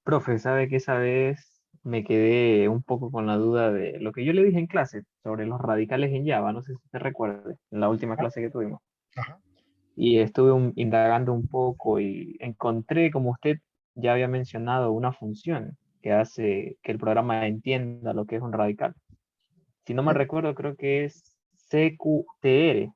Profe, sabe que esa vez me quedé un poco con la duda de lo que yo le dije en clase sobre los radicales en Java, no sé si te recuerde, en la última Ah, clase que tuvimos. ajá. Y estuve indagando un poco y encontré, como usted ya había mencionado, una función que hace que el programa entienda lo que es un radical. Si no me recuerdo, creo que es CQTR,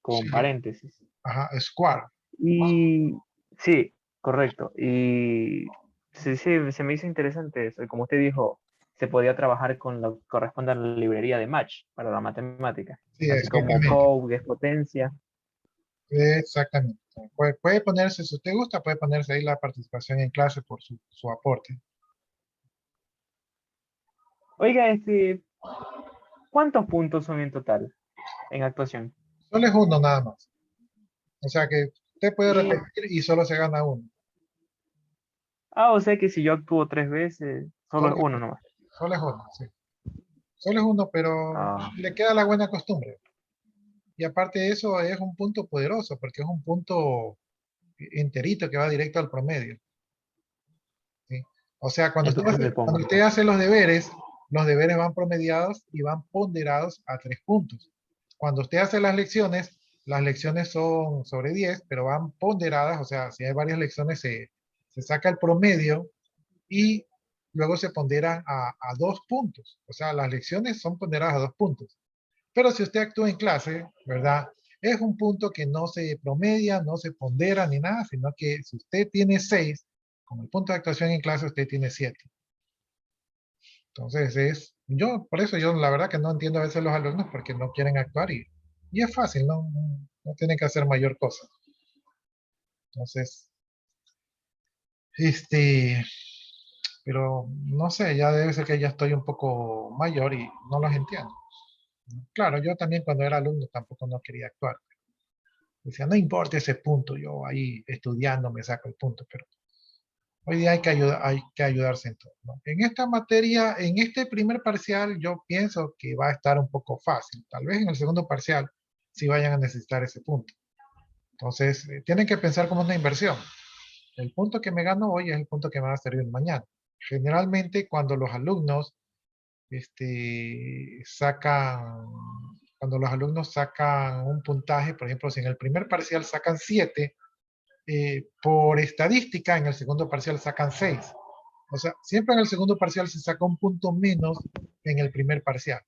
con Sí, paréntesis. ajá, Square. Y sí, correcto. Y sí, sí, se me hizo interesante eso. Y como usted dijo, se podía trabajar con lo que corresponde a la librería de Match para la matemática, Sí, así como exactamente. Code, es potencia. Exactamente. Puede ponerse, si usted gusta, puede ponerse ahí la participación en clase por su aporte. Oiga, ¿cuántos puntos son en total en actuación? Solo es uno nada más. O sea que usted puede Y, repetir y solo se gana uno. o sea que si yo actúo 3 veces, solo es Solo es uno uno, nomás. solo es uno, sí. Solo es uno, pero Ah, le queda la buena costumbre. Y aparte de eso, es un punto poderoso, porque es un punto enterito que va directo al promedio. ¿Sí? O sea, entonces le cuando pongo usted entonces. hace los deberes van promediados y van ponderados a 3 puntos. Cuando usted hace las lecciones son sobre 10, pero van ponderadas, o sea, si hay varias lecciones, se saca el promedio y luego se ponderan a 2 puntos. O sea, las lecciones son ponderadas a 2 puntos. Pero si usted actúa en clase, ¿verdad? Es un punto que no se promedia, no se pondera ni nada, sino que si usted tiene 6, con el punto de actuación en clase usted tiene 7. Entonces por eso yo la verdad que no entiendo a veces los alumnos porque no quieren actuar y es fácil, no tienen que hacer mayor cosa. Entonces, este, pero no sé, ya debe ser que ya estoy un poco mayor y no los entiendo. Claro, yo también cuando era alumno tampoco no quería actuar. Decía, no importa ese punto, yo ahí estudiando me saco el punto, pero hoy día hay que ayudarse en todo, ¿no? En esta materia, en este primer parcial, yo pienso que va a estar un poco fácil. Tal vez en el segundo parcial sí vayan a necesitar ese punto. Entonces, tienen que pensar como una inversión. El punto que me gano hoy es el punto que me va a servir mañana. Generalmente, sacan, cuando los alumnos sacan un puntaje, por ejemplo, si en el primer parcial sacan 7, por estadística, en el segundo parcial sacan 6. O sea, siempre en el segundo parcial se saca un punto menos que en el primer parcial,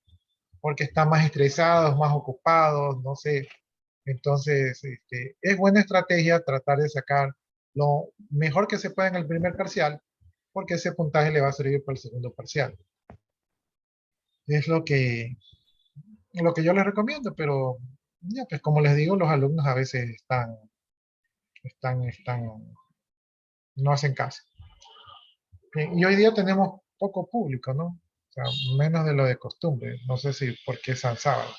porque están más estresados, más ocupados, no sé. Entonces, es buena estrategia tratar de sacar lo mejor que se pueda en el primer parcial, porque ese puntaje le va a servir para el segundo parcial. Es lo que yo les recomiendo, pero ya, pues como les digo, los alumnos a veces están, no hacen caso. Y hoy día tenemos poco público, ¿no? O sea, menos de lo de costumbre. No sé si porque es San Sábado.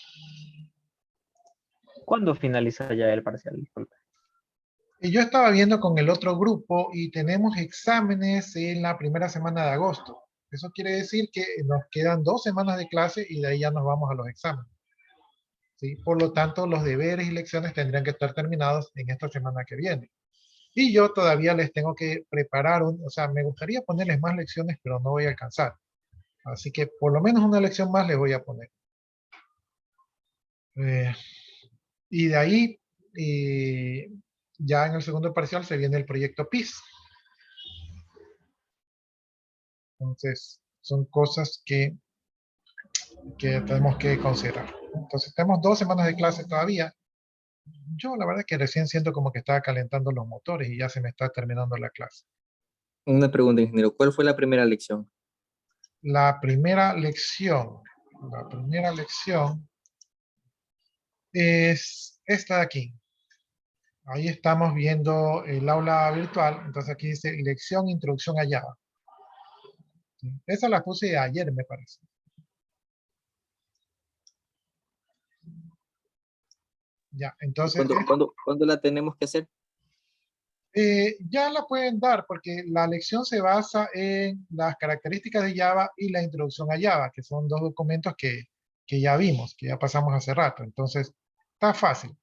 ¿Cuándo finaliza ya el parcial? Disculpe. Y yo estaba viendo con el otro grupo y tenemos exámenes en la primera semana de agosto. Eso quiere decir que nos quedan 2 semanas de clase y de ahí ya nos vamos a los exámenes. ¿Sí? Por lo tanto, los deberes y lecciones tendrían que estar terminados en esta semana que viene. Y yo todavía les tengo que preparar, o sea, me gustaría ponerles más lecciones, pero no voy a alcanzar. Así que por lo menos una lección más les voy a poner. Eh, y de ahí, eh, ya en el segundo parcial se viene el proyecto PIS. Entonces, son cosas que tenemos que considerar. Entonces, tenemos 2 semanas de clase todavía. Yo la verdad que recién siento como que estaba calentando los motores y ya se me está terminando la clase. Una pregunta, ingeniero. ¿Cuál fue la primera lección? La primera lección, la primera lección es esta de aquí. Ahí estamos viendo el aula virtual. Entonces aquí dice lección introducción a Java. ¿Sí? Esa la puse ayer, me parece. Ya, ¿Y entonces cuándo la tenemos que hacer? ya la pueden dar porque la lección se basa en las características de Java y la introducción a Java, que son dos documentos que que ya vimos, que ya pasamos hace rato. Entonces, está fácil,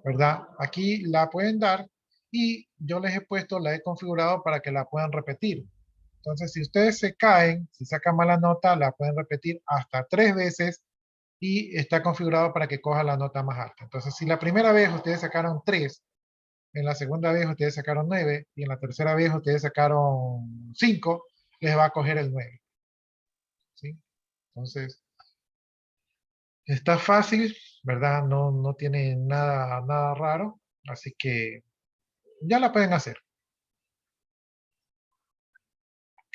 ¿verdad? Aquí la pueden dar y yo les he puesto, la he configurado para que la puedan repetir. Entonces, si ustedes se caen, si sacan mala nota, la pueden repetir hasta 3 veces y está configurado para que coja la nota más alta. Entonces, si la primera vez ustedes sacaron 3, en la segunda vez ustedes sacaron 9 y en la tercera vez ustedes sacaron 5, les va a coger el 9. ¿Sí? Entonces, está fácil, ¿verdad? No, no tiene nada, nada raro, así que ya la pueden hacer.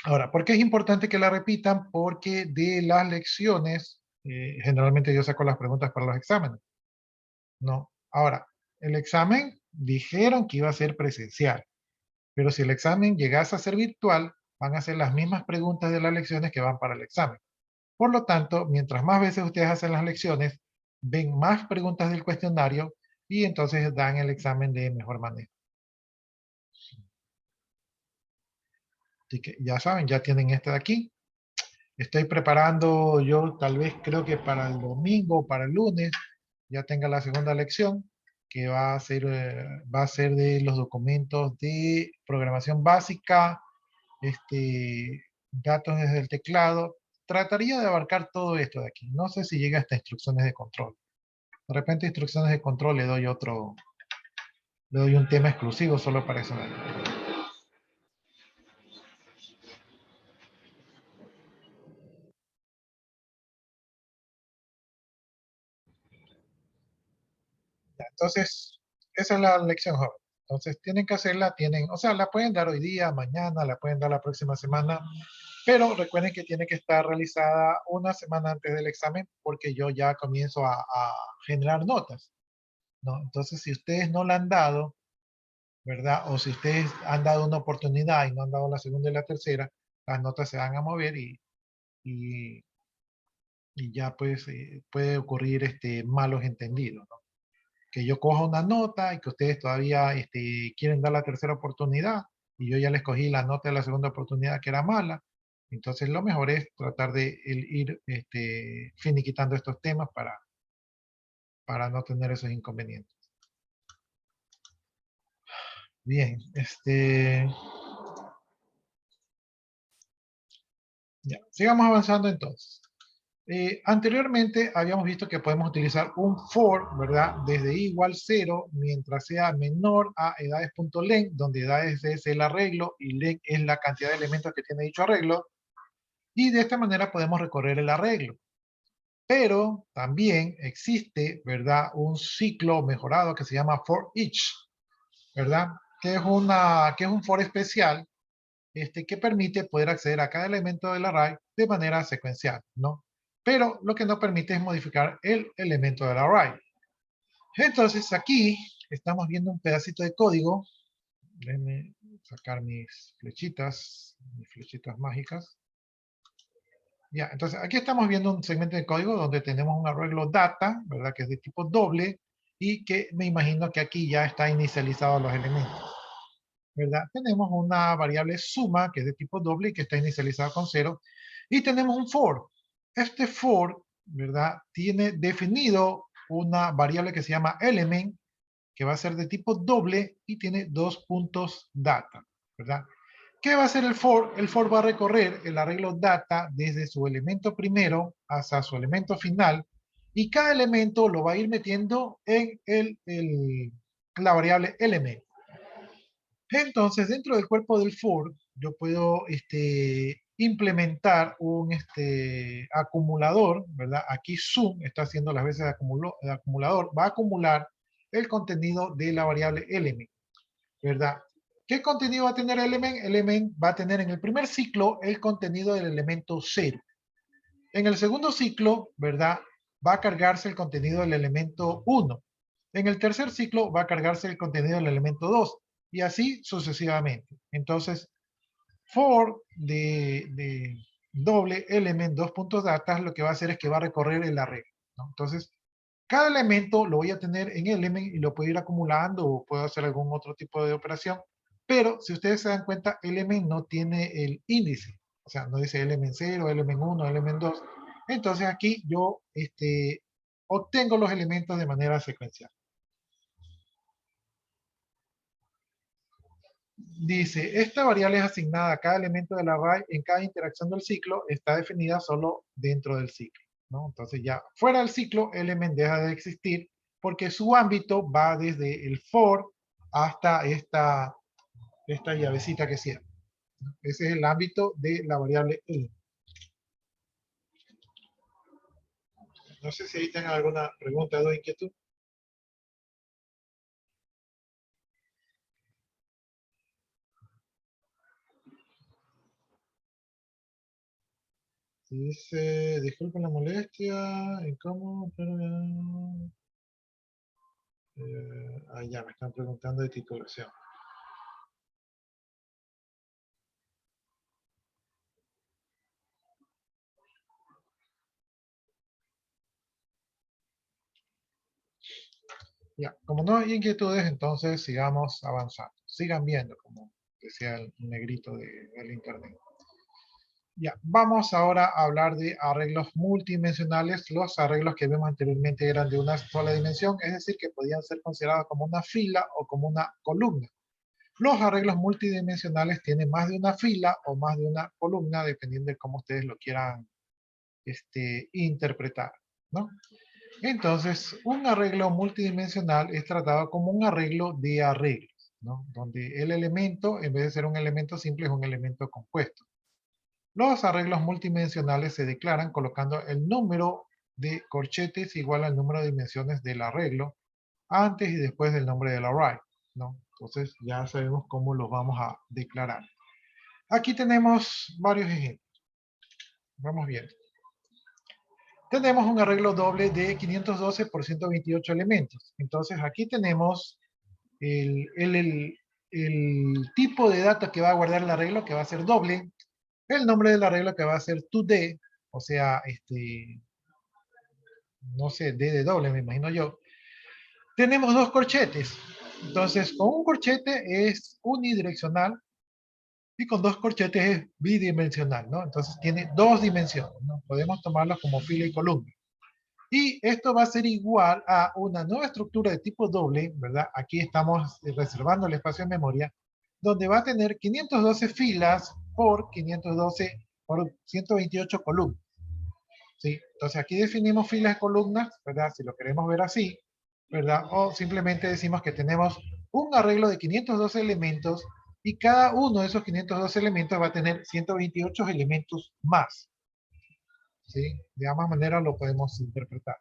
Ahora, ¿por qué es importante que la repitan? Porque de las lecciones, generalmente yo saco las preguntas para los exámenes, ¿no? Ahora, el examen dijeron que iba a ser presencial, pero si el examen llegase a ser virtual, van a ser las mismas preguntas de las lecciones que van para el examen. Por lo tanto, mientras más veces ustedes hacen las lecciones, ven más preguntas del cuestionario y entonces dan el examen de mejor manera. Así que ya saben, ya tienen este de aquí. Estoy preparando, yo tal vez creo que para el domingo, para el lunes, ya tenga la segunda lección, que va a ser de los documentos de programación básica, datos desde el teclado. Trataría de abarcar todo esto de aquí. No sé si llega hasta instrucciones de control. De repente instrucciones de control le doy un tema exclusivo solo para eso. Entonces, esa es la lección, joven. Entonces, tienen que hacerla, o sea, la pueden dar hoy día, mañana, la pueden dar la próxima semana, pero recuerden que tiene que estar realizada una semana antes del examen porque yo ya comienzo a generar notas, ¿no? Entonces, si ustedes no la han dado, ¿verdad? O si ustedes han dado una oportunidad y no han dado la segunda y la tercera, las notas se van a mover y, y ya pues puede ocurrir malos entendidos, ¿no? Que yo coja una nota y que ustedes todavía quieren dar la tercera oportunidad y yo ya les cogí la nota de la segunda oportunidad que era mala. Entonces lo mejor es tratar de ir finiquitando estos temas para no tener esos inconvenientes. Bien, ya, sigamos avanzando entonces. Anteriormente habíamos visto que podemos utilizar un for, ¿verdad? Desde i igual 0, mientras sea menor a edades.len, donde edades es el arreglo y len es la cantidad de elementos que tiene dicho arreglo. Y de esta manera podemos recorrer el arreglo. Pero también existe, ¿verdad? Un ciclo mejorado que se llama for each, ¿verdad? Que es un for especial que permite poder acceder a cada elemento del array de manera secuencial, ¿no? Pero lo que no permite es modificar el elemento del array. Entonces aquí estamos viendo un pedacito de código. Déjenme sacar mis flechitas mágicas. Ya, entonces aquí estamos viendo un segmento de código donde tenemos un arreglo data, ¿verdad? Que es de tipo doble y que me imagino que aquí ya está inicializado los elementos, ¿verdad? Tenemos una variable suma que es de tipo doble y que está inicializada con 0 y tenemos un for. Este for, ¿verdad? Tiene definido una variable que se llama element que va a ser de tipo doble y tiene 2 puntos data, ¿verdad? ¿Qué va a hacer el for? El for va a recorrer el arreglo data desde su elemento primero hasta su elemento final y cada elemento lo va a ir metiendo en la variable element. Entonces, dentro del cuerpo del for, yo puedo implementar un acumulador, ¿verdad? Aquí sum está haciendo las veces de acumulador, va a acumular el contenido de la variable element, ¿verdad? ¿Qué contenido va a tener element? Element va a tener en el primer ciclo el contenido del elemento 0. En el segundo ciclo, ¿verdad? Va a cargarse el contenido del elemento 1. En el tercer ciclo va a cargarse el contenido del elemento 2. Y así sucesivamente. Entonces, for de doble element 2.data lo que va a hacer es que va a recorrer el arreglo, ¿no? Entonces, cada elemento lo voy a tener en element y lo puedo ir acumulando o puedo hacer algún otro tipo de operación. Pero si ustedes se dan cuenta, element no tiene el índice. O sea, no dice element 0, element 1, element 2. Entonces aquí yo obtengo los elementos de manera secuencial. Dice, esta variable es asignada a cada elemento del array en cada interacción del ciclo, está definida solo dentro del ciclo, ¿no? Entonces ya fuera del ciclo, element deja de existir porque su ámbito va desde el for hasta esta llavecita que cierra, ¿no? Ese es el ámbito de la variable element. No sé si ahí tengan alguna pregunta o inquietud. Dice, disculpen la molestia, ¿cómo? Ya me están preguntando de titulación. Ya, como no hay inquietudes, entonces sigamos avanzando. Sigan viendo, como decía el negrito del internet. Ya, vamos ahora a hablar de arreglos multidimensionales. Los arreglos que vimos anteriormente eran de una sola dimensión, es decir, que podían ser considerados como una fila o como una columna. Los arreglos multidimensionales tienen más de una fila o más de una columna, dependiendo de cómo ustedes lo quieran interpretar, ¿no? Entonces, un arreglo multidimensional es tratado como un arreglo de arreglos, ¿no? Donde el elemento, en vez de ser un elemento simple, es un elemento compuesto. Los arreglos multidimensionales se declaran colocando el número de corchetes igual al número de dimensiones del arreglo antes y después del nombre del array, ¿no? Entonces ya sabemos cómo los vamos a declarar. Aquí tenemos varios ejemplos. Vamos bien. Tenemos un arreglo doble de 512 por 128 elementos. Entonces aquí tenemos el tipo de datos que va a guardar el arreglo, que va a ser doble, el nombre del arreglo que va a ser 2D, o sea, no sé, D de doble, me imagino yo. Tenemos dos corchetes. Entonces, con un corchete es unidireccional y con dos corchetes es bidimensional, ¿no? Entonces tiene dos dimensiones, ¿no? Podemos tomarlos como fila y columna. Y esto va a ser igual a una nueva estructura de tipo doble, ¿verdad? Aquí estamos reservando el espacio de memoria, donde va a tener 512 filas por 512 por 128 columnas. ¿Sí? Entonces aquí definimos filas y columnas, ¿verdad? Si lo queremos ver así, ¿verdad? O simplemente decimos que tenemos un arreglo de 512 elementos y cada uno de esos 512 elementos va a tener 128 elementos más. ¿Sí? De ambas maneras lo podemos interpretar.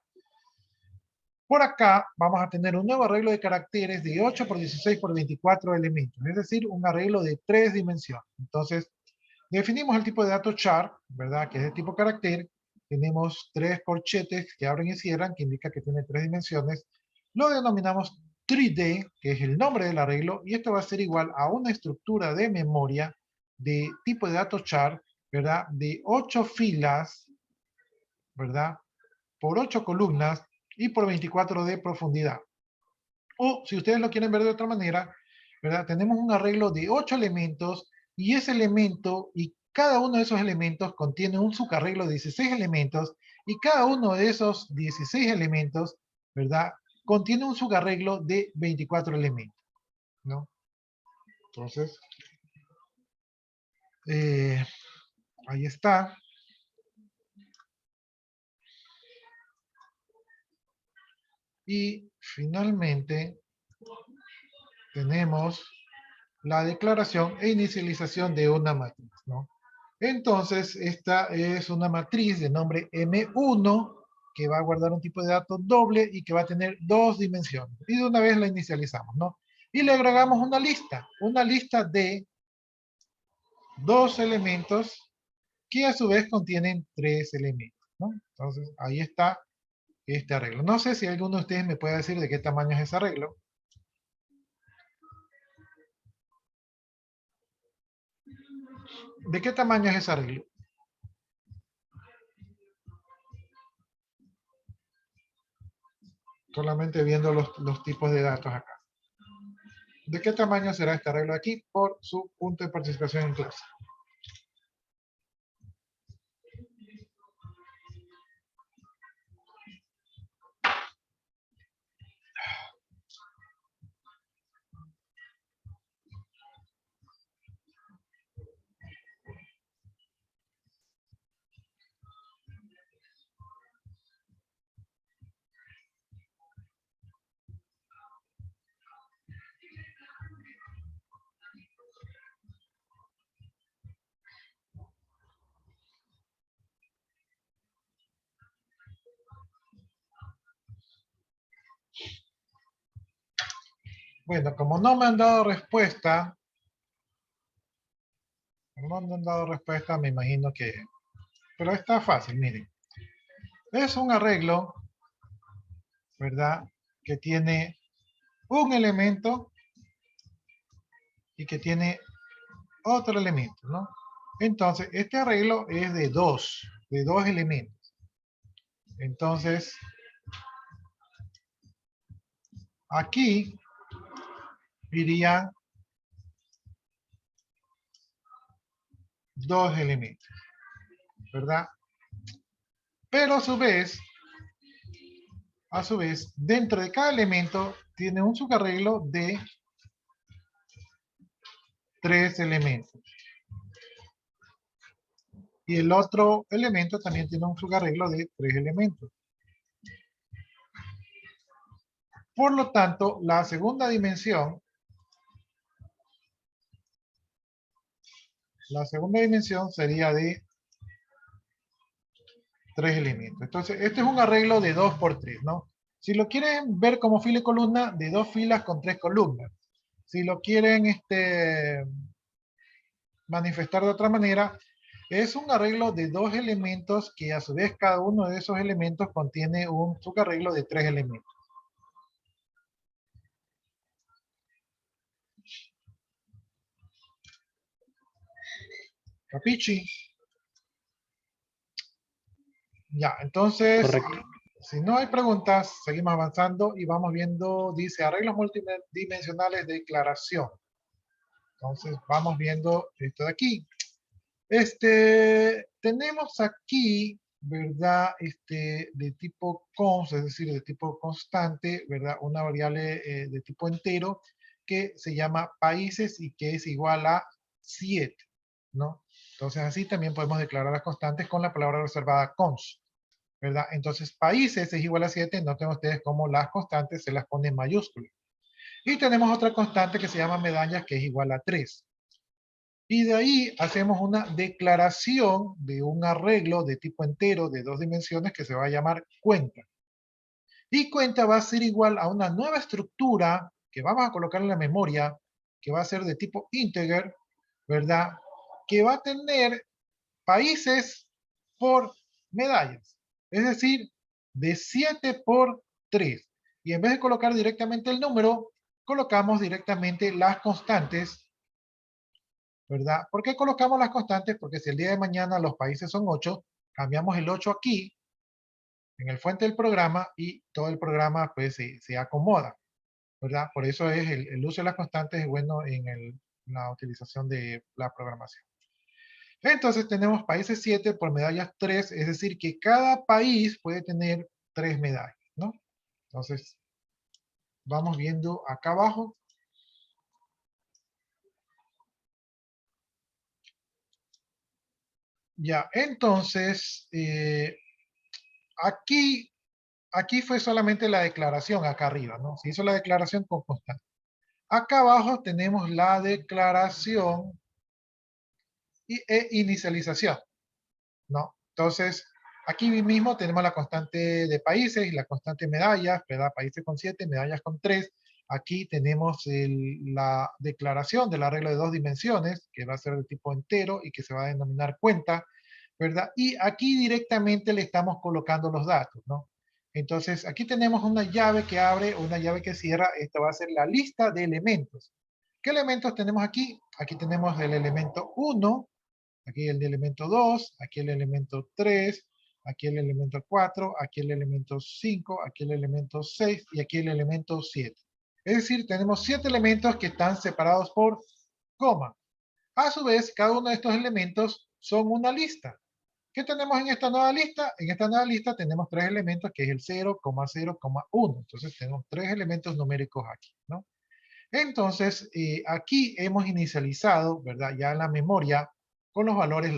Por acá vamos a tener un nuevo arreglo de caracteres de 8 por 16 por 24 elementos, es decir, un arreglo de 3 dimensiones. Entonces, definimos el tipo de dato char, ¿verdad? Que es de tipo carácter. Tenemos 3 corchetes que abren y cierran, que indica que tiene 3 dimensiones. Lo denominamos 3D, que es el nombre del arreglo, y esto va a ser igual a una estructura de memoria de tipo de dato char, ¿verdad? De 8 filas, ¿verdad? Por 8 columnas y por 24 de profundidad. O si ustedes lo quieren ver de otra manera, ¿verdad? Tenemos un arreglo de 8 elementos y ese elemento y cada uno de esos elementos contiene un subarreglo de 16 elementos y cada uno de esos 16 elementos, ¿verdad? Contiene un subarreglo de 24 elementos, ¿no? Entonces, ahí está. Y finalmente tenemos la declaración e inicialización de una matriz, ¿no? Entonces, esta es una matriz de nombre M1 que va a guardar un tipo de datos doble y que va a tener dos dimensiones. Y de una vez la inicializamos, ¿no? Y le agregamos una lista de dos elementos que a su vez contienen tres elementos, ¿no? Entonces, ahí está este arreglo. No sé si alguno de ustedes me puede decir de qué tamaño es ese arreglo. ¿De qué tamaño es ese arreglo? Solamente viendo los tipos de datos acá. ¿De qué tamaño será este arreglo aquí por su punto de participación en clase? Bueno, como no me han dado respuesta, me imagino que... Pero está fácil, miren. Es un arreglo, ¿verdad? Que tiene un elemento y que tiene otro elemento, ¿no? Entonces, este arreglo es de dos elementos. Entonces, aquí irían dos elementos, ¿verdad? Pero a su vez, dentro de cada elemento tiene un subarreglo de tres elementos. Y el otro elemento también tiene un subarreglo de tres elementos. Por lo tanto, la segunda dimensión sería de tres elementos. Entonces, este es un arreglo de 2 por 3, ¿no? Si lo quieren ver como fila y columna, de 2 filas con 3 columnas. Si lo quieren manifestar de otra manera, es un arreglo de 2 elementos que a su vez cada uno de esos elementos contiene un subarreglo de 3 elementos. ¿Capichi? Ya, entonces, Correcto. si no hay preguntas, seguimos avanzando y vamos viendo, dice arreglos multidimensionales de declaración. Entonces, vamos viendo esto de aquí. Tenemos aquí, ¿verdad? De tipo const, es decir, de tipo constante, ¿verdad? Una variable de tipo entero que se llama países y que es igual a 7, ¿no? Entonces, así también podemos declarar las constantes con la palabra reservada const, ¿verdad? Entonces, países es igual a 7, noten ustedes cómo las constantes se las ponen en mayúsculas. Y tenemos otra constante que se llama medallas, que es igual a 3. Y de ahí hacemos una declaración de un arreglo de tipo entero de 2 dimensiones que se va a llamar cuenta. Y cuenta va a ser igual a una nueva estructura que vamos a colocar en la memoria, que va a ser de tipo integer, ¿verdad? Que va a tener países por medallas. Es decir, de 7 por 3. Y en vez de colocar directamente el número, colocamos directamente las constantes, ¿verdad? ¿Por qué colocamos las constantes? Porque si el día de mañana los países son 8, cambiamos el 8 aquí, en el fuente del programa, y todo el programa pues se acomoda, ¿verdad? Por eso es el uso de las constantes es bueno en la utilización de la programación. Entonces tenemos países 7 por medallas 3, es decir, que cada país puede tener 3 medallas, ¿no? Entonces, vamos viendo acá abajo. Ya, entonces, aquí fue solamente la declaración, acá arriba, ¿no? Se hizo la declaración con constante. Acá abajo tenemos la declaración e inicialización, ¿no? Entonces, aquí mismo tenemos la constante de países y la constante de medallas, ¿verdad? Países con 7, medallas con 3. Aquí tenemos la declaración del arreglo de 2 dimensiones, que va a ser de tipo entero y que se va a denominar cuenta, ¿verdad? Y aquí directamente le estamos colocando los datos, ¿no? Entonces, aquí tenemos una llave que abre, una llave que cierra. Esta va a ser la lista de elementos. ¿Qué elementos tenemos aquí? Aquí tenemos el elemento 1, aquí el elemento 2, aquí el elemento 3, aquí el elemento 4, aquí el elemento 5, aquí el elemento 6 y aquí el elemento 7. Es decir, tenemos 7 elementos que están separados por coma. A su vez, cada uno de estos elementos son una lista. ¿Qué tenemos en esta nueva lista? En esta nueva lista tenemos 3 elementos, que es el 0, 0, 1. Entonces tenemos 3 elementos numéricos aquí, ¿no? Entonces, aquí hemos inicializado, ¿verdad? Ya en la memoria, con los valores,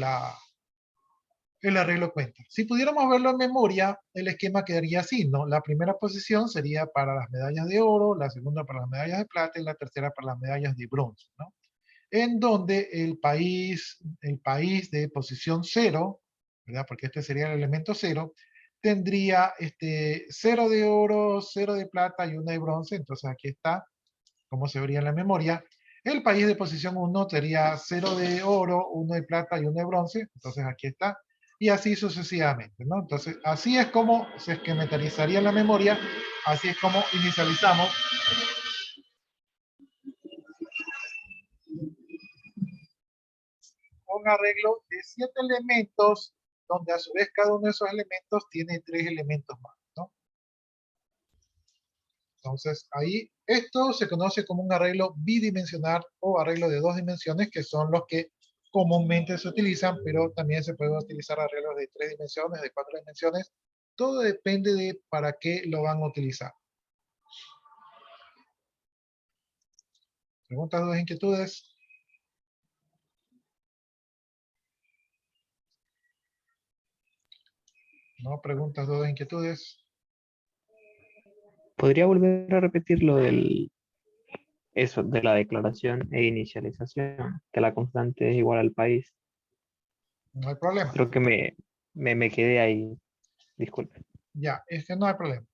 el arreglo cuenta. Si pudiéramos verlo en memoria, el esquema quedaría así, ¿no? La primera posición sería para las medallas de oro, la segunda para las medallas de plata y la tercera para las medallas de bronce, ¿no? En donde el país de posición 0, ¿verdad? Porque este sería el elemento 0, tendría 0 de oro, 0 de plata y 1 de bronce. Entonces aquí está como se vería en la memoria. El país de posición 1 sería 0 de oro, 1 de plata y 1 de bronce. Entonces aquí está. Y así sucesivamente, ¿no? Entonces, así es como se esquematizaría la memoria. Así es como inicializamos un arreglo de 7 elementos, donde a su vez cada uno de esos elementos tiene 3 elementos más, ¿no? Entonces, ahí esto se conoce como un arreglo bidimensional o arreglo de 2 dimensiones, que son los que comúnmente se utilizan, pero también se pueden utilizar arreglos de 3 dimensiones, de 4 dimensiones. Todo depende de para qué lo van a utilizar. ¿Preguntas, dudas, inquietudes? ¿No? ¿Preguntas, dudas, inquietudes? ¿Podría volver a repetir lo del, eso, de la declaración e inicialización, que la constante es igual al país? No hay problema. Creo que me quedé ahí, disculpe. Ya, no hay problema.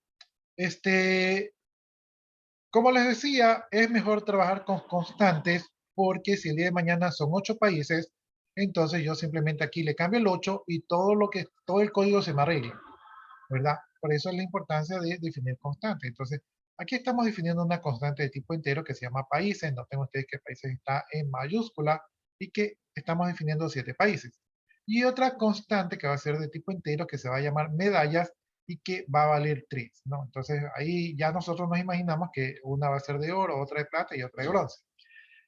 Como les decía, es mejor trabajar con constantes porque si el día de mañana son 8 países, entonces yo simplemente aquí le cambio el 8 y todo el código se me arregla, ¿verdad? Por eso es la importancia de definir constantes. Entonces, aquí estamos definiendo una constante de tipo entero que se llama países. Noten ustedes que países está en mayúscula y que estamos definiendo 7 países. Y otra constante que va a ser de tipo entero que se va a llamar medallas y que va a valer 3, ¿no? Entonces ahí ya nosotros nos imaginamos que una va a ser de oro, otra de plata y otra de bronce.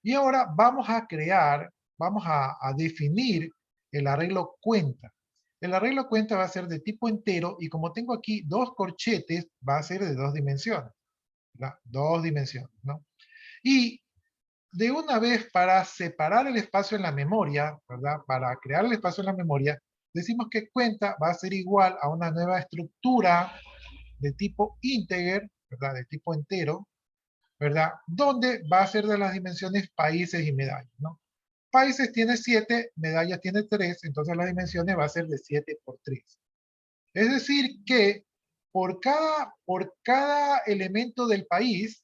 Y ahora vamos a crear, vamos a definir el arreglo cuenta. El arreglo cuenta va a ser de tipo entero y como tengo aquí 2 corchetes, va a ser de 2 dimensiones, ¿verdad? 2 dimensiones, ¿no? Y de una vez para separar el espacio en la memoria, ¿verdad? Para crear el espacio en la memoria, decimos que cuenta va a ser igual a una nueva estructura de tipo integer, ¿verdad? De tipo entero, ¿verdad? Donde va a ser de las dimensiones países y medallas, ¿no? Países tiene 7, medallas tiene 3, entonces las dimensiones va a ser de 7 por 3. Es decir que por cada elemento del país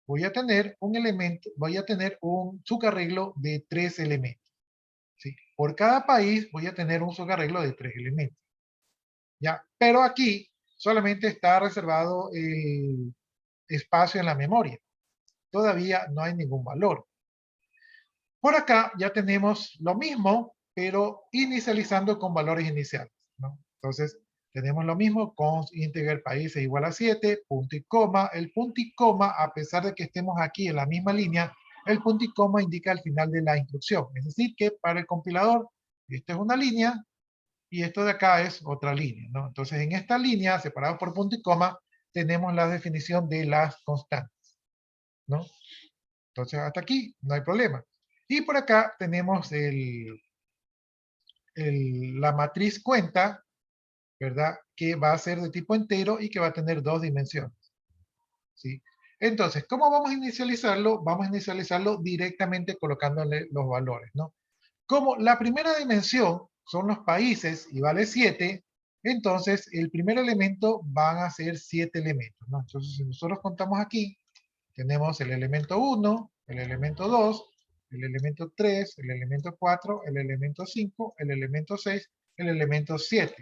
voy a tener un elemento, voy a tener un subarreglo de 3 elementos. ¿Sí? Por cada país voy a tener un subarreglo de 3 elementos. ¿Ya? Pero aquí solamente está reservado el espacio en la memoria. Todavía no hay ningún valor. Por acá ya tenemos lo mismo, pero inicializando con valores iniciales, ¿no? Entonces, tenemos lo mismo, const integer países igual a 7, punto y coma. El punto y coma, a pesar de que estemos aquí en la misma línea, el punto y coma indica el final de la instrucción. Es decir, que para el compilador, esta es una línea y esto de acá es otra línea, ¿no? Entonces, en esta línea, separados por punto y coma, tenemos la definición de las constantes, ¿no? Entonces, hasta aquí no hay problema. Y por acá tenemos la matriz cuenta, ¿verdad? Que va a ser de tipo entero y que va a tener 2 dimensiones, ¿sí? Entonces, ¿cómo vamos a inicializarlo? Vamos a inicializarlo directamente colocándole los valores, ¿no? Como la primera dimensión son los países y vale 7, entonces el primer elemento van a ser 7 elementos, ¿no? Entonces, si nosotros contamos aquí, tenemos el elemento 1, el elemento 2, el elemento 3, el elemento 4, el elemento 5, el elemento 6, el elemento 7,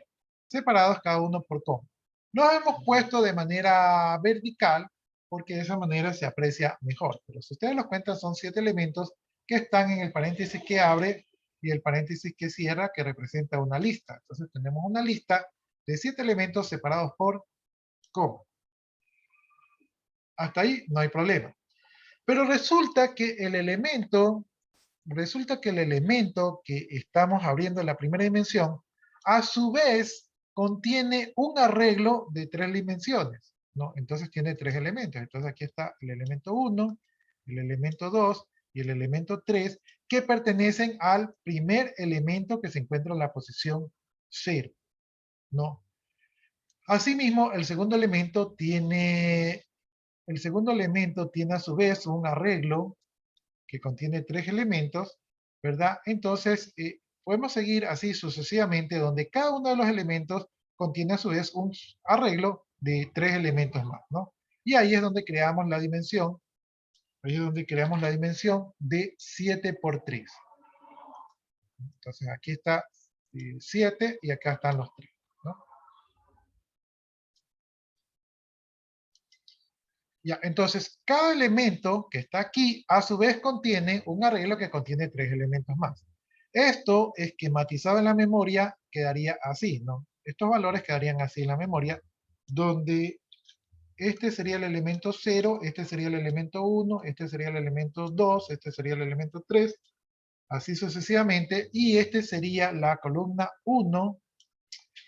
separados cada uno por coma. Los hemos puesto de manera vertical porque de esa manera se aprecia mejor. Pero si ustedes los cuentan, son 7 elementos que están en el paréntesis que abre y el paréntesis que cierra, que representa una lista. Entonces tenemos una lista de 7 elementos separados por coma. Hasta ahí no hay problema. Pero resulta que el elemento que estamos abriendo en la primera dimensión, a su vez contiene un arreglo de 3 dimensiones, ¿no? Entonces tiene 3 elementos. Entonces aquí está el elemento 1, el elemento 2 y el elemento 3, que pertenecen al primer elemento que se encuentra en la posición 0, ¿no? Asimismo, el segundo elemento tiene a su vez un arreglo que contiene 3 elementos, ¿verdad? Entonces, podemos seguir así sucesivamente, donde cada uno de los elementos contiene a su vez un arreglo de 3 elementos más, ¿no? Y ahí es donde creamos la dimensión Ahí es donde creamos la dimensión de 7 por 3. Entonces aquí está 7 y acá están los 3, ¿no? Ya, entonces cada elemento que está aquí a su vez contiene un arreglo que contiene 3 elementos más. Esto esquematizado en la memoria quedaría así, ¿no? Estos valores quedarían así en la memoria, donde este sería el elemento 0, este sería el elemento 1, este sería el elemento 2, este sería el elemento 3, así sucesivamente, y este sería la columna 1,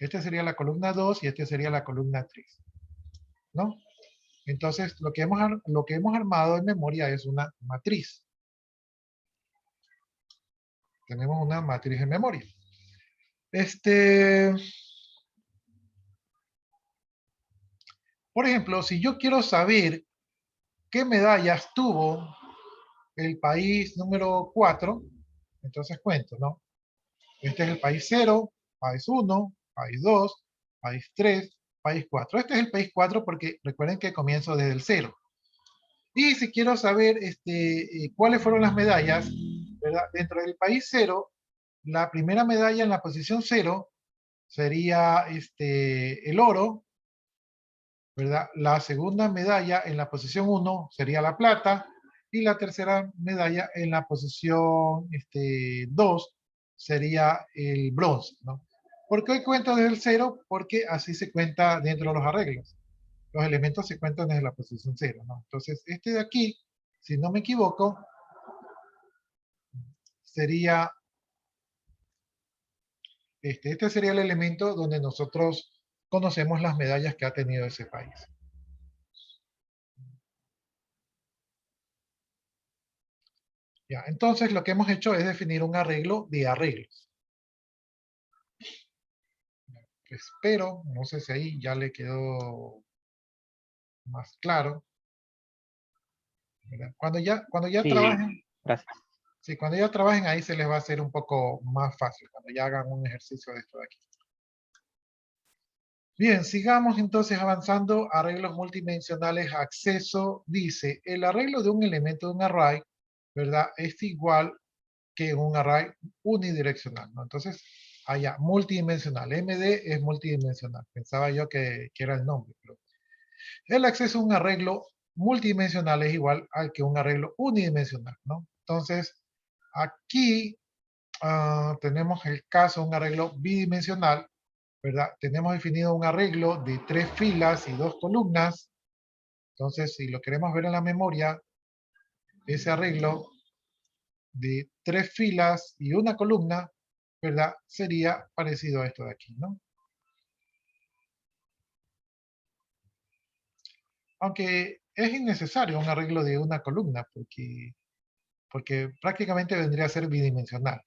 este sería la columna 2 y este sería la columna 3, ¿no? Entonces, lo que hemos armado en memoria es una matriz. Tenemos una matriz en memoria. Por ejemplo, si yo quiero saber qué medallas tuvo el país número 4, entonces cuento, ¿no? Este es el país 0, país 1, país 2, país 3, país 4. Este es el país 4 porque recuerden que comienzo desde el 0. Y si quiero saber cuáles fueron las medallas, ¿verdad? Dentro del país 0, la primera medalla en la posición 0 sería el oro, ¿verdad? La segunda medalla en la posición 1 sería la plata, y la tercera medalla en la posición 2 sería el bronce, ¿no? ¿Por qué hoy cuento desde el 0? Porque así se cuenta dentro de los arreglos. Los elementos se cuentan desde la posición 0, ¿no? Entonces, este de aquí, si no me equivoco, sería, este sería el elemento donde nosotros conocemos las medallas que ha tenido ese país. Ya, entonces lo que hemos hecho es definir un arreglo de arreglos. Espero, no sé si ahí ya le quedó más claro, ¿verdad? Cuando ya Sí, trabajen, gracias. sí, cuando ya trabajen ahí se les va a hacer un poco más fácil, cuando ya hagan un ejercicio de esto de aquí. Bien, sigamos entonces avanzando. Arreglos multidimensionales, acceso. Dice, el arreglo de un elemento de un array, ¿verdad? Es igual que un array unidireccional, ¿no? Entonces, allá, multidimensional. MD es multidimensional. Pensaba yo que era el nombre. Pero el acceso a un arreglo multidimensional es igual al que un arreglo unidimensional, ¿no? Entonces, aquí tenemos el caso de un arreglo bidimensional, ¿verdad? Tenemos definido un arreglo de 3 filas y 2 columnas. Entonces, si lo queremos ver en la memoria, ese arreglo de 3 filas y una columna, ¿verdad? Sería parecido a esto de aquí, ¿no? Aunque es innecesario un arreglo de una columna, porque prácticamente vendría a ser bidimensional.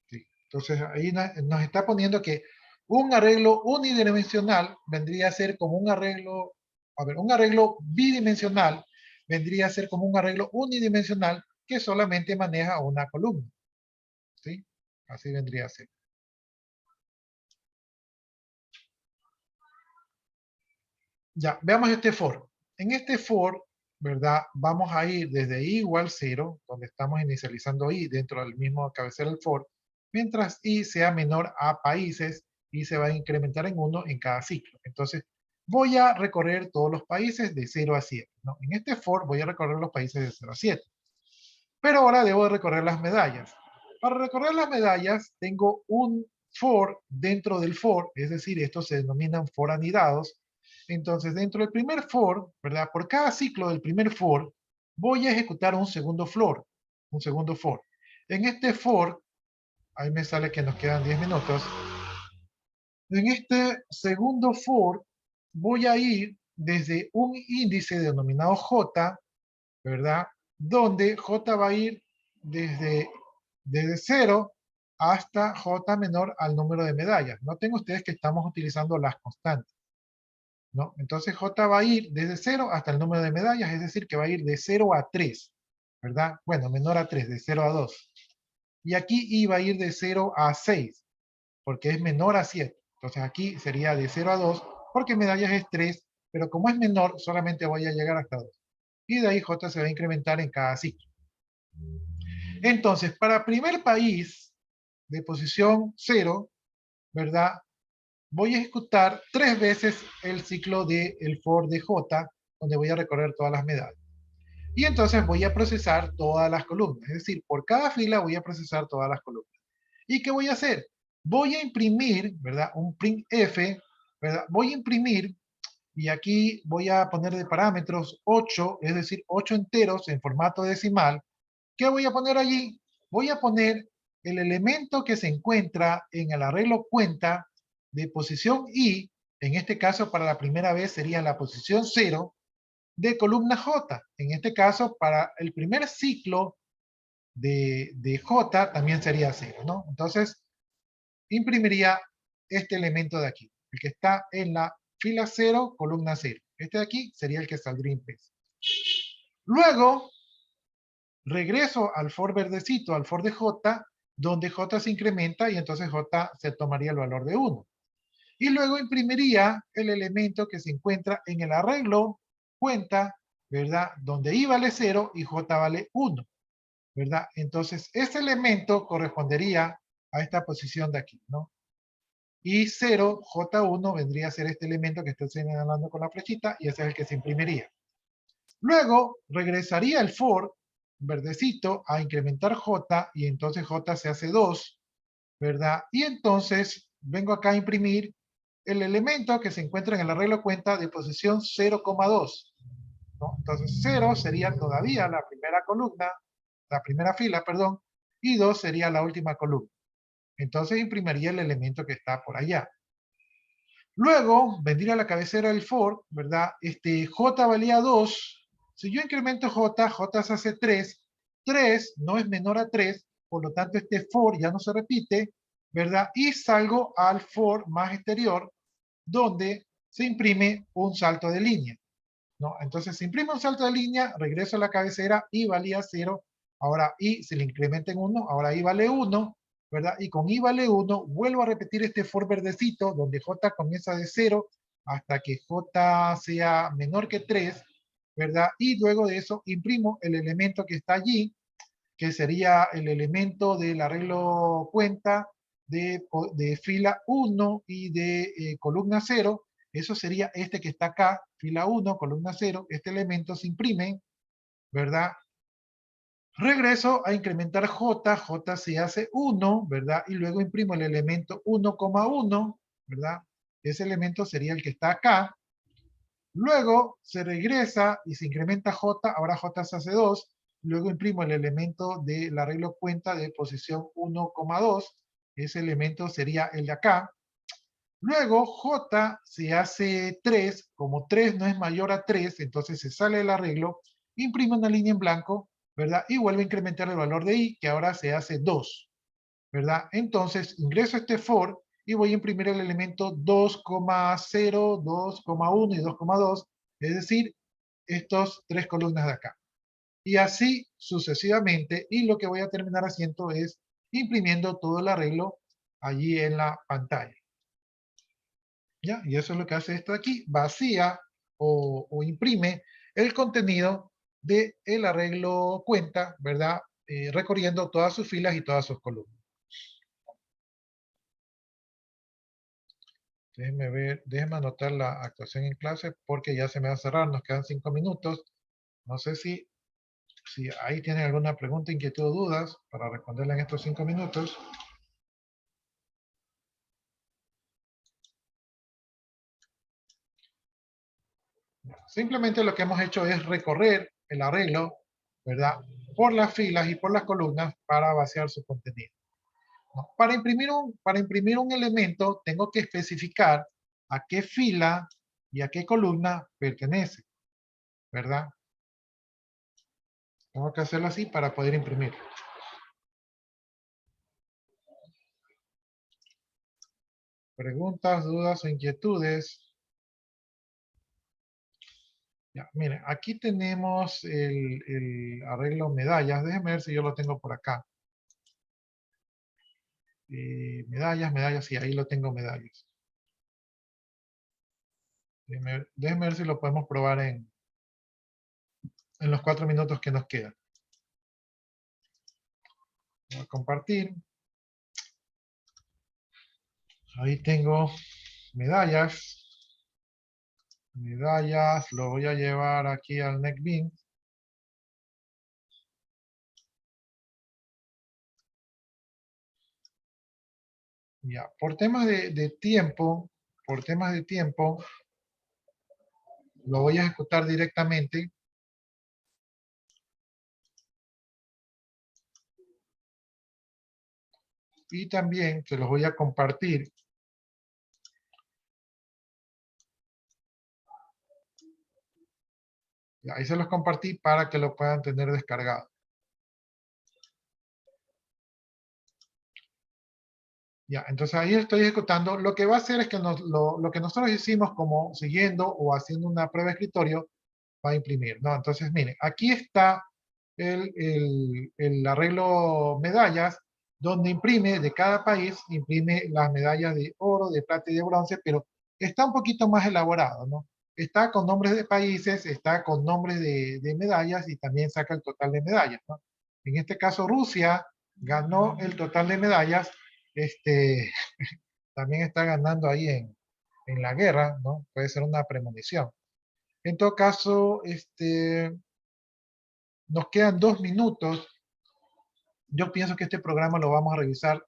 ¿Sí? Entonces, ahí nos está poniendo que un arreglo unidimensional vendría a ser como un arreglo, a ver, un arreglo bidimensional vendría a ser como un arreglo unidimensional que solamente maneja una columna. ¿Sí? Así vendría a ser. Ya, veamos este for. En este for, ¿verdad? Vamos a ir desde i igual 0, donde estamos inicializando i dentro del mismo cabecera del for, mientras i sea menor a países, y se va a incrementar en 1 en cada ciclo. Entonces, voy a recorrer todos los países de 0 a 7, ¿no? En este for voy a recorrer los países de 0 a 7. Pero ahora debo recorrer las medallas. Para recorrer las medallas, tengo un for dentro del for, es decir, estos se denominan for anidados. Entonces, dentro del primer for, ¿verdad? Por cada ciclo del primer for, voy a ejecutar un segundo for, un segundo for. En este for, ahí me sale que nos quedan 10 minutos. En este segundo for, voy a ir desde un índice denominado J, ¿verdad? Donde J va a ir desde 0 hasta J menor al número de medallas. Noten ustedes que estamos utilizando las constantes, ¿no? Entonces J va a ir desde 0 hasta el número de medallas, es decir, que va a ir de 0 a 3, ¿verdad? Bueno, menor a 3, de 0 a 2. Y aquí I va a ir de 0 a 6, porque es menor a 7. Entonces aquí sería de 0 a 2, porque medallas es 3, pero como es menor, solamente voy a llegar hasta 2. y de ahí J se va a incrementar en cada ciclo. Entonces, para primer país de posición 0, ¿verdad? Voy a ejecutar 3 veces el ciclo del for de J, donde voy a recorrer todas las medallas. Y entonces voy a procesar todas las columnas. Es decir, por cada fila voy a procesar todas las columnas. ¿Y qué voy a hacer? Voy a imprimir, ¿verdad? Un printf, ¿verdad? Voy a imprimir, y aquí voy a poner de parámetros 8, es decir, 8 enteros en formato decimal. ¿Qué voy a poner allí? Voy a poner el elemento que se encuentra en el arreglo cuenta de posición I, en este caso para la primera vez sería la posición 0, de columna J. En este caso, para el primer ciclo de J también sería 0, ¿no? Entonces, imprimiría este elemento de aquí, el que está en la fila 0, columna 0. Este de aquí sería el que saldría impreso. Luego, regreso al for verdecito, al for de J, donde J se incrementa y entonces J se tomaría el valor de 1. Y luego imprimiría el elemento que se encuentra en el arreglo cuenta, ¿verdad? Donde I vale 0 y J vale 1, ¿verdad? Entonces, este elemento correspondería a esta posición de aquí, ¿no? Y 0, J1 vendría a ser este elemento que estoy señalando con la flechita y ese es el que se imprimiría. Luego regresaría el for verdecito a incrementar J y entonces J se hace 2, ¿verdad? Y entonces vengo acá a imprimir el elemento que se encuentra en el arreglo cuenta de posición 0,2, ¿no? Entonces 0 sería todavía la primera columna, la primera fila, perdón, y 2 sería la última columna. Entonces imprimiría el elemento que está por allá. Luego vendría a la cabecera del for, ¿verdad? J valía 2. Si yo incremento J, J se hace 3. 3 no es menor a 3, por lo tanto este for ya no se repite, ¿verdad? Y salgo al for más exterior, donde se imprime un salto de línea, ¿no? Entonces se imprime un salto de línea, regreso a la cabecera, I valía 0, ahora I se le incrementa en 1, ahora I vale 1, ¿verdad? Y con I vale 1, vuelvo a repetir este for verdecito, donde J comienza de 0 hasta que J sea menor que 3, ¿verdad? Y luego de eso imprimo el elemento que está allí, que sería el elemento del arreglo cuenta de fila 1 y de columna 0. Eso sería este que está acá, fila 1, columna 0. Este elemento se imprime, ¿verdad? Regreso a incrementar J, J se hace 1, ¿verdad? Y luego imprimo el elemento 1,1, ¿verdad? Ese elemento sería el que está acá. Luego se regresa y se incrementa J, ahora J se hace 2. Luego imprimo el elemento del arreglo cuenta de posición 1,2. Ese elemento sería el de acá. Luego J se hace 3. Como 3 no es mayor a 3, entonces se sale del arreglo. Imprimo una línea en blanco, ¿verdad? Y vuelvo a incrementar el valor de I, que ahora se hace 2, ¿verdad? Entonces ingreso a este for y voy a imprimir el elemento 2,0, 2,1 y 2,2, es decir, estos 3 columnas de acá. Y así sucesivamente, y lo que voy a terminar haciendo es imprimiendo todo el arreglo allí en la pantalla. ¿Ya? Y eso es lo que hace esto de aquí, vacía o imprime el contenido del arreglo cuenta, ¿verdad? Recorriendo todas sus filas y todas sus columnas. Déjenme ver, déjenme anotar la actuación en clase porque ya se me va a cerrar, nos quedan 5 minutos. No sé si ahí tienen alguna pregunta, inquietud o dudas para responderla en estos 5 minutos. Simplemente lo que hemos hecho es recorrer el arreglo, ¿verdad? Por las filas y por las columnas para vaciar su contenido, ¿no? Para imprimir un elemento tengo que especificar a qué fila y a qué columna pertenece, ¿verdad? Tengo que hacerlo así para poder imprimir. Preguntas, dudas o inquietudes. Ya, miren, aquí tenemos el arreglo medallas. Déjenme ver si yo lo tengo por acá. Medallas, sí, ahí lo tengo medallas. Déjenme ver si lo podemos probar en en los 4 minutos que nos quedan. Voy a compartir. Ahí tengo medallas. Medallas, lo voy a llevar aquí al NetBeans. Ya, por temas de tiempo, lo voy a ejecutar directamente. Y también se los voy a compartir. Ya, ahí se los compartí para que lo puedan tener descargado. Ya, entonces ahí estoy ejecutando. Lo que va a hacer es que lo que nosotros hicimos como siguiendo o haciendo una prueba de escritorio, va a imprimir, ¿no? Entonces, miren, aquí está el arreglo medallas, donde imprime de cada país, imprime las medallas de oro, de plata y de bronce, pero está un poquito más elaborado, ¿no? Está con nombres de países, está con nombres de medallas y también saca el total de medallas, ¿no? En este caso, Rusia ganó el total de medallas, también está ganando ahí en la guerra, ¿no? Puede ser una premonición. En todo caso, nos quedan 2 minutos. Yo pienso que este programa lo vamos a revisar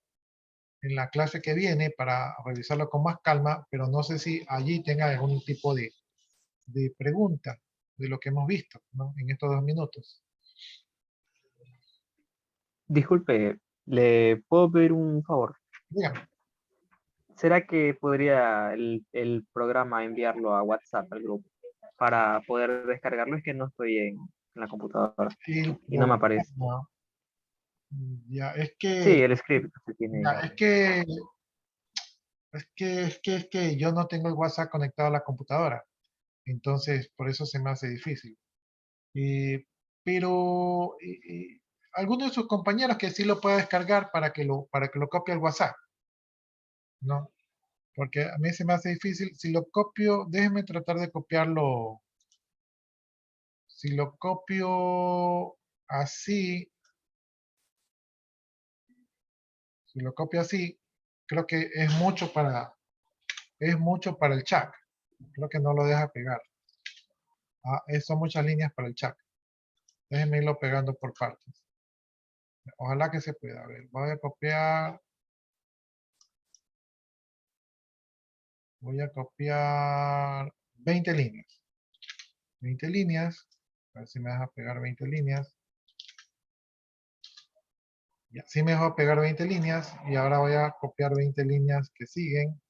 en la clase que viene para revisarlo con más calma, pero no sé si allí tenga algún tipo de pregunta de lo que hemos visto, ¿no? En estos 2 minutos. Disculpe, ¿le puedo pedir un favor? Dígame. ¿Será que podría el programa enviarlo a WhatsApp al grupo para poder descargarlo? Es que no estoy en la computadora y no me aparece. No, ya, Sí, el script que tiene. ya, es que yo no tengo el WhatsApp conectado a la computadora. Entonces, por eso se me hace difícil. Pero alguno de sus compañeros que sí lo pueda descargar para que lo copie al WhatsApp, ¿no? Porque a mí se me hace difícil. Si lo copio, déjenme tratar de copiarlo. Si lo copio así, si lo copio así, creo que es mucho para el chat. Creo que no lo deja pegar. Ah, son muchas líneas para el chat. Déjenme irlo pegando por partes. Ojalá que se pueda. A ver, voy a copiar. Voy a copiar 20 líneas. 20 líneas. A ver si me deja pegar 20 líneas. Ya, sí me dejó pegar 20 líneas. Y ahora voy a copiar 20 líneas que siguen.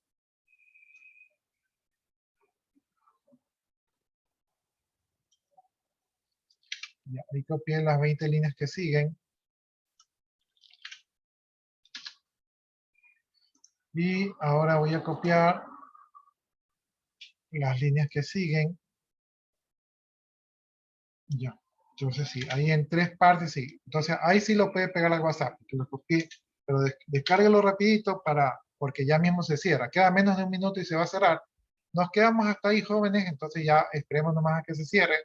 Ya, ahí copié las 20 líneas que siguen. Y ahora voy a copiar las líneas que siguen. Ya. Entonces sí, ahí en 3 partes sí. Entonces ahí sí lo puede pegar al WhatsApp, que lo copié, pero descárguelo rapidito porque ya mismo se cierra. Queda menos de 1 minuto y se va a cerrar. Nos quedamos hasta ahí, jóvenes, entonces ya esperemos nomás a que se cierre.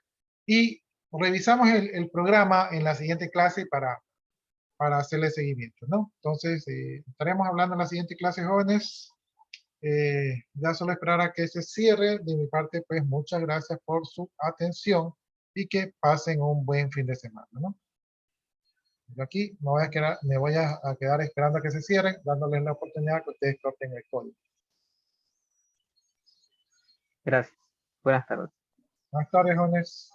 Y revisamos el programa en la siguiente clase para hacerle seguimiento, ¿no? Entonces, estaremos hablando en la siguiente clase, jóvenes. Ya solo esperar a que se cierre. De mi parte, pues muchas gracias por su atención y que pasen un buen fin de semana, ¿no? Yo aquí me voy a quedar esperando a que se cierren, dándoles la oportunidad que ustedes copien el código. Gracias. Buenas tardes. Buenas tardes, jóvenes.